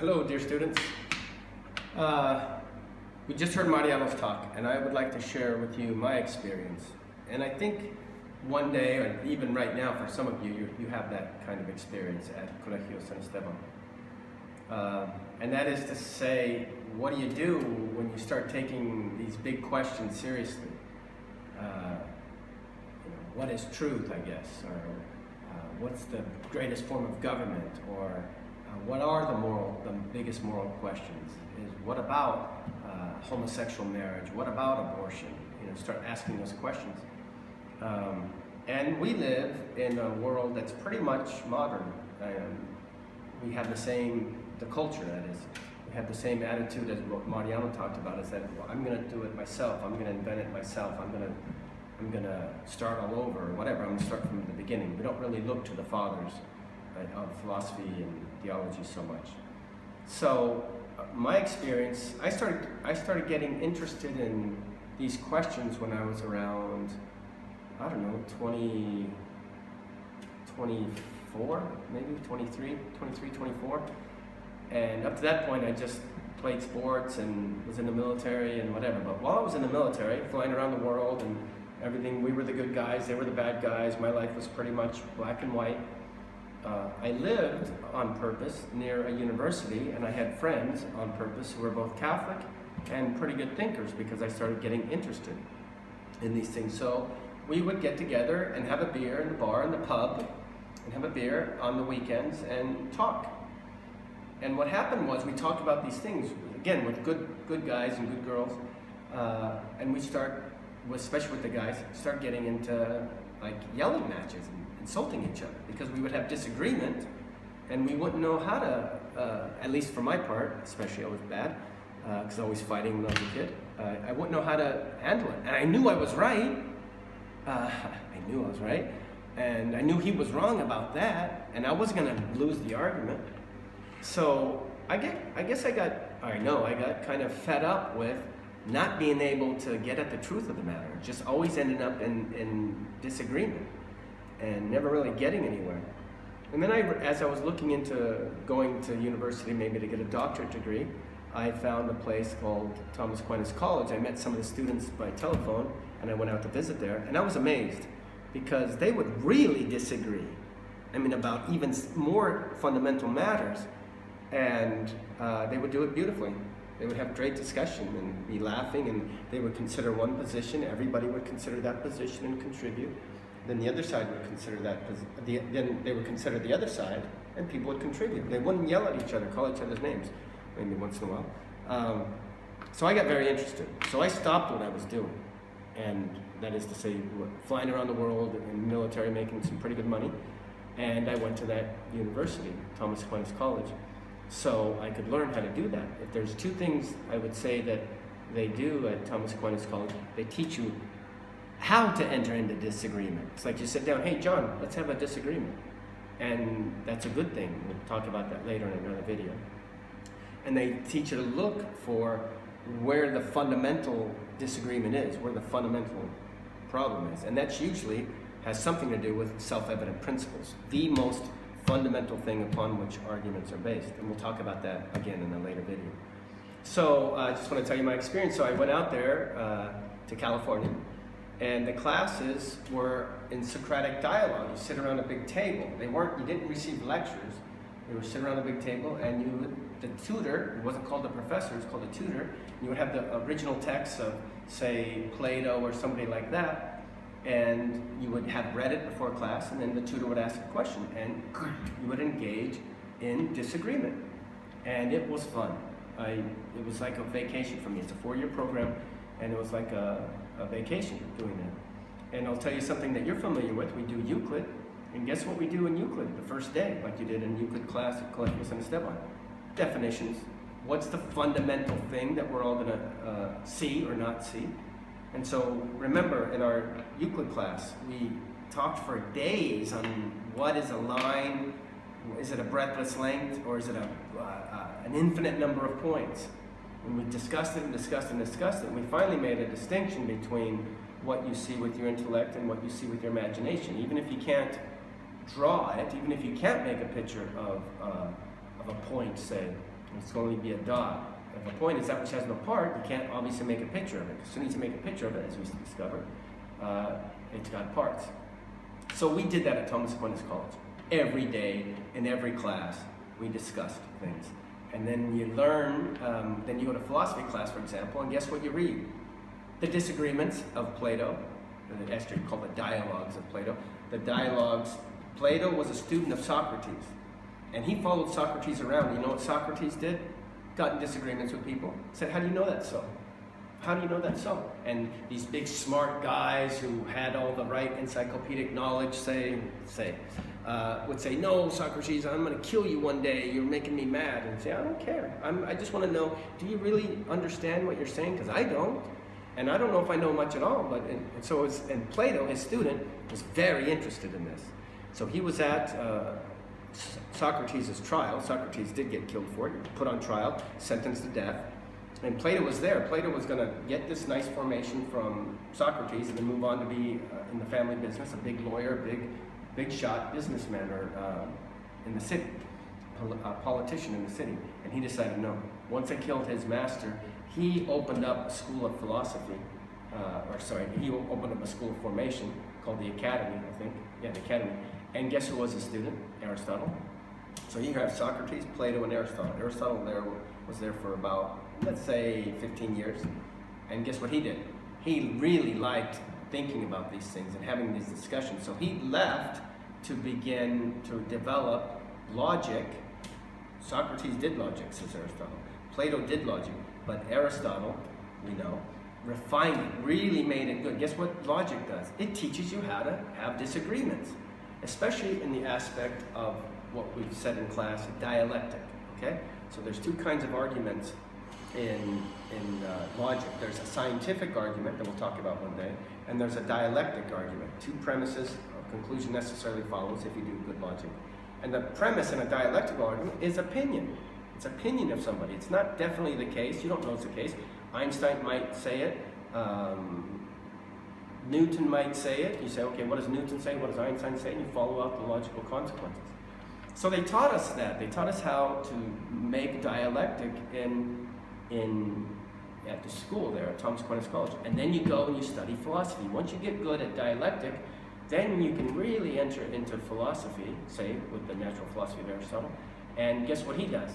Hello, dear students. We just heard Mariano's talk, and I would like to share with you my experience. And I think one day, or even right now, for some of you, you have that kind of experience at Colegio San Esteban. And that is to say, what do you do when you start taking these big questions seriously? What is truth, I guess, or what's the greatest form of government, or what are the biggest moral questions? Is what about homosexual marriage? What about abortion? Start asking those questions. And we live in a world that's pretty much modern. We have the culture, that is. We have the same attitude as what Mariano talked about, is that, well, I'm going to do it myself. I'm going to invent it myself. I'm going to start all over, or whatever. I'm going to start from the beginning. We don't really look to the fathers of philosophy and theology so much. So my experience, I started getting interested in these questions when I was around, I don't know, 24, maybe 23, 24. And up to that point, I just played sports and was in the military and whatever. But while I was in the military, flying around the world and everything, we were the good guys, they were the bad guys. My life was pretty much black and white. I lived on purpose near a university, and I had friends on purpose who were both Catholic and pretty good thinkers, because I started getting interested in these things. So we would get together and have a beer in the bar, in the pub, and have a beer on the weekends and talk. And what happened was, we talked about these things, again, with good guys and good girls, and we start, especially with the guys, start getting into like yelling matches and insulting each other, because we would have disagreement and we wouldn't know how to, at least for my part, especially I was bad, because I was always fighting when I was a kid. I wouldn't know how to handle it. And I knew I was right. And I knew he was wrong about that, and I wasn't going to lose the argument. So I got kind of fed up with not being able to get at the truth of the matter, just always ending up in disagreement and never really getting anywhere. And then as I was looking into going to university, maybe to get a doctorate degree, I found a place called Thomas Aquinas College. I met some of the students by telephone, and I went out to visit there, and I was amazed, because they would really disagree. About even more fundamental matters, and they would do it beautifully. They would have great discussion and be laughing, and they would consider one position, everybody would consider that position and contribute. Then the other side would consider then they would consider the other side, and people would contribute. They wouldn't yell at each other, call each other's names, maybe once in a while. So I got very interested. So I stopped what I was doing, and that is to say, flying around the world in the military, making some pretty good money, and I went to that university, Thomas Aquinas College, so I could learn how to do that. If there's two things I would say that they do at Thomas Aquinas College, they teach you how to enter into disagreement. It's like you sit down, hey John, let's have a disagreement. And that's a good thing. We'll talk about that later in another video. And they teach you to look for where the fundamental disagreement is, where the fundamental problem is. And that usually has something to do with self-evident principles, the most fundamental thing upon which arguments are based. And we'll talk about that again in a later video. So I just want to tell you my experience. So I went out there to California, and the classes were in Socratic dialogue. You sit around a big table. You didn't receive lectures. You would sit around a big table, and the tutor, it wasn't called the professor, it was called the tutor. You would have the original text of, say, Plato or somebody like that, and you would have read it before class, and then the tutor would ask a question, and you would engage in disagreement. And it was fun. It was like a vacation for me. It's a 4-year program, and it was like a vacation doing that. And I'll tell you something that you're familiar with. We do Euclid, and guess what we do in Euclid the first day, like you did in Euclid class at Colegio San Esteban? Definitions. What's the fundamental thing that we're all going to see or not see? And so remember, in our Euclid class, we talked for days on what is a line, is it a breathless length, or is it an infinite number of points? And we discussed it and discussed it and discussed it, and we finally made a distinction between what you see with your intellect and what you see with your imagination. Even if you can't draw it, even if you can't make a picture of a point, say, It's going to be a dot. If a point is that which has no part, you can't obviously make a picture of it. As soon as you make a picture of it, as we discovered, it's got parts. So we did that at Thomas Aquinas College. Every day, in every class, we discussed things. And then you learn, then you go to philosophy class, for example, and guess what you read? The disagreements of Plato, actually called the dialogues of Plato. The dialogues, Plato was a student of Socrates, and he followed Socrates around. You know what Socrates did? Got in disagreements with people. Said, how do you know that's so? How do you know that's so? And these big smart guys who had all the right encyclopedic knowledge would say, no, Socrates, I'm going to kill you one day. You're making me mad. And say, I don't care. I just want to know, do you really understand what you're saying? Because I don't. And I don't know if I know much at all. And Plato, his student, was very interested in this. So he was at Socrates' trial. Socrates did get killed for it, put on trial, sentenced to death. And Plato was there. Plato was going to get this nice formation from Socrates and then move on to be in the family business, a big lawyer, big shot businessman in the city, a politician in the city. And he decided no. Once I killed his master, he opened up a school of philosophy, he opened up a school of formation called the Academy, I think. Yeah, the Academy. And guess who was his student? Aristotle. So you have Socrates, Plato, and Aristotle. Aristotle was there for about, let's say, 15 years. And guess what he did? He really liked thinking about these things and having these discussions. So he left to begin to develop logic. Socrates did logic, says Aristotle. Plato did logic. But Aristotle, we know, refined it, really made it good. Guess what logic does? It teaches you how to have disagreements, especially in the aspect of what we've said in class, dialectic, okay? So there's two kinds of arguments in logic. There's a scientific argument that we'll talk about one day, and there's a dialectic argument. Two premises, a conclusion necessarily follows if you do good logic. And the premise in a dialectical argument is opinion. It's opinion of somebody. It's not definitely the case. You don't know it's the case. Einstein might say it. Newton might say it. You say, okay, what does Newton say? What does Einstein say? And you follow out the logical consequences. So they taught us that. They taught us how to make dialectic at the school there at Thomas Aquinas College. And then you go and you study philosophy. Once you get good at dialectic, then you can really enter into philosophy, say, with the natural philosophy of Aristotle. And guess what he does?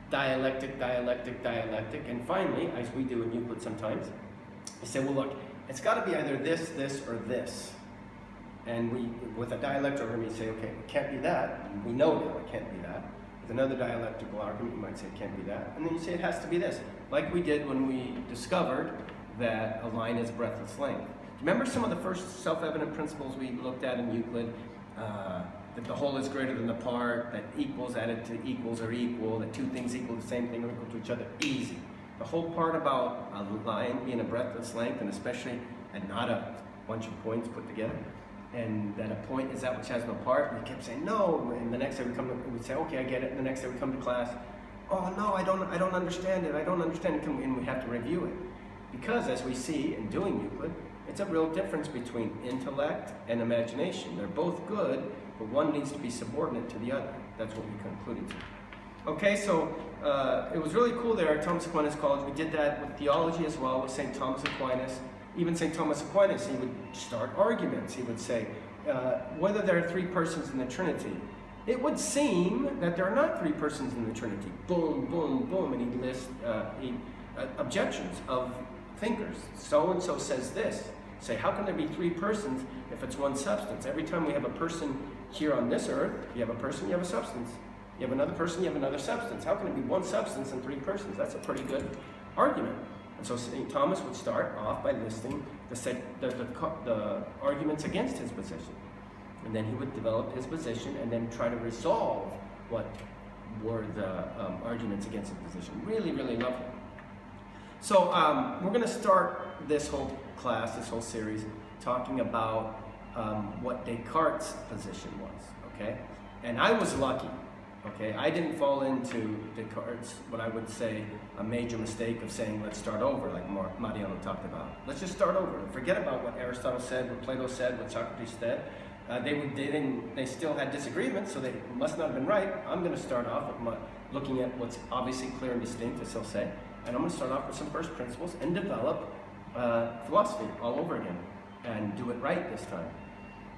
Dialectic, dialectic, dialectic. And finally, as we do in Euclid sometimes, we say, well, look, it's got to be either this, this, or this. And with a dialectical argument, you say, okay, it can't be that. We know now it can't be that. With another dialectical argument, you might say it can't be that. And then you say it has to be this, like we did when we discovered that a line is breadth length. Remember some of the first self-evident principles we looked at in Euclid? That the whole is greater than the part, that equals added to equals are equal, that two things equal the same thing or equal to each other. Easy. The whole part about a line being a breadth length, and especially and not a bunch of points put together, and that a point is that which has no part. And we kept saying no, and the next day we'd say, okay, I get it. And the next day we come to class, oh no, I don't understand it. I don't understand it, and we have to review it, because as we see in doing Euclid, it's a real difference between intellect and imagination. They're both good, but one needs to be subordinate to the other. That's what we concluded to. Okay, so it was really cool there at Thomas Aquinas College. We did that with theology as well, with St. Thomas Aquinas. Even St. Thomas Aquinas, he would start arguments. He would say, whether there are three persons in the Trinity. It would seem that there are not three persons in the Trinity. Boom, boom, boom, and he'd list objections of thinkers. So-and-so says this. Say, how can there be three persons if it's one substance? Every time we have a person here on this earth, you have a person, you have a substance. You have another person, you have another substance. How can it be one substance and three persons? That's a pretty good argument. And so St. Thomas would start off by listing the arguments against his position. And then he would develop his position and then try to resolve what were the arguments against his position. Really, really lovely. So we're going to start this whole class, this whole series, talking about what Descartes' position was, okay? And I was lucky, okay? I didn't fall into Descartes' what I would say a major mistake of saying, let's start over, like Mariano talked about. Let's just start over. Forget about what Aristotle said, what Plato said, what Socrates said. They still had disagreements, so they must not have been right. I'm going to start off with looking at what's obviously clear and distinct, as he'll say. And I'm going to start off with some first principles and develop philosophy all over again and do it right this time.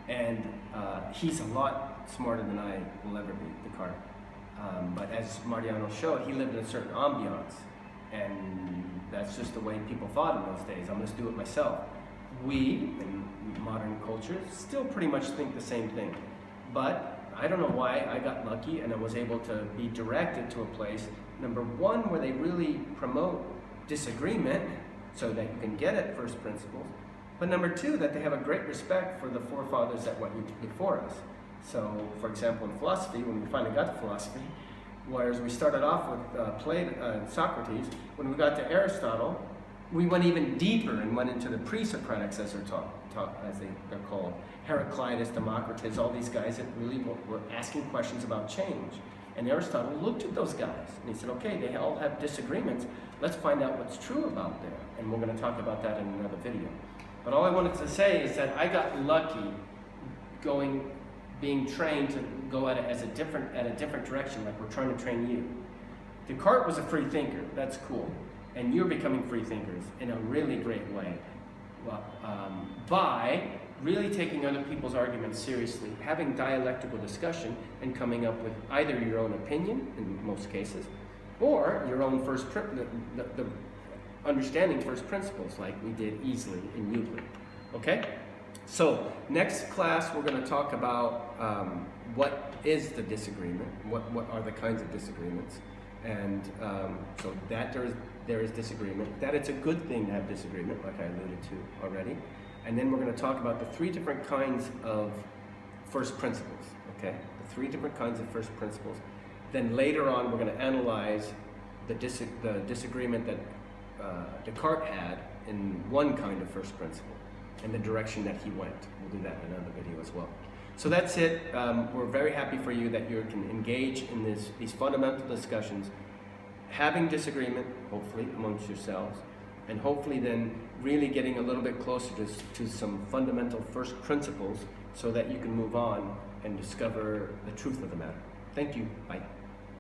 And he's a lot smarter than I will ever be, Descartes. But as Mariano showed, he lived in a certain ambiance, and that's just the way people thought in those days. I'm going to do it myself. We, in modern culture, still pretty much think the same thing. But I don't know why I got lucky and I was able to be directed to a place, number one, where they really promote disagreement so that you can get at first principles. But number two, that they have a great respect for the forefathers that went before us. So, for example, in philosophy, when we finally got to philosophy, whereas we started off with Socrates, when we got to Aristotle, we went even deeper and went into the pre-Socratics, as they're called. Heraclitus, Democritus, all these guys that really were asking questions about change. And Aristotle looked at those guys and he said, okay, they all have disagreements. Let's find out what's true about them. And we're going to talk about that in another video. But all I wanted to say is that I got lucky being trained to go at a different direction, like we're trying to train you. Descartes was a free thinker. That's cool. And you're becoming free thinkers in a really great way by really taking other people's arguments seriously, having dialectical discussion, and coming up with either your own opinion, in most cases, or your own the understanding first principles, like we did easily in Euclid. Okay? So, next class we're going to talk about what is the disagreement, what are the kinds of disagreements, and so that there is disagreement, that it's a good thing to have disagreement, like I alluded to already. And then we're going to talk about the three different kinds of first principles, okay? The three different kinds of first principles. Then later on, we're going to analyze the disagreement that Descartes had in one kind of first principle and the direction that he went. We'll do that in another video as well. So that's it. We're very happy for you that you can engage in these fundamental discussions, having disagreement, hopefully, amongst yourselves, and hopefully then really getting a little bit closer to some fundamental first principles so that you can move on and discover the truth of the matter. Thank you. Bye.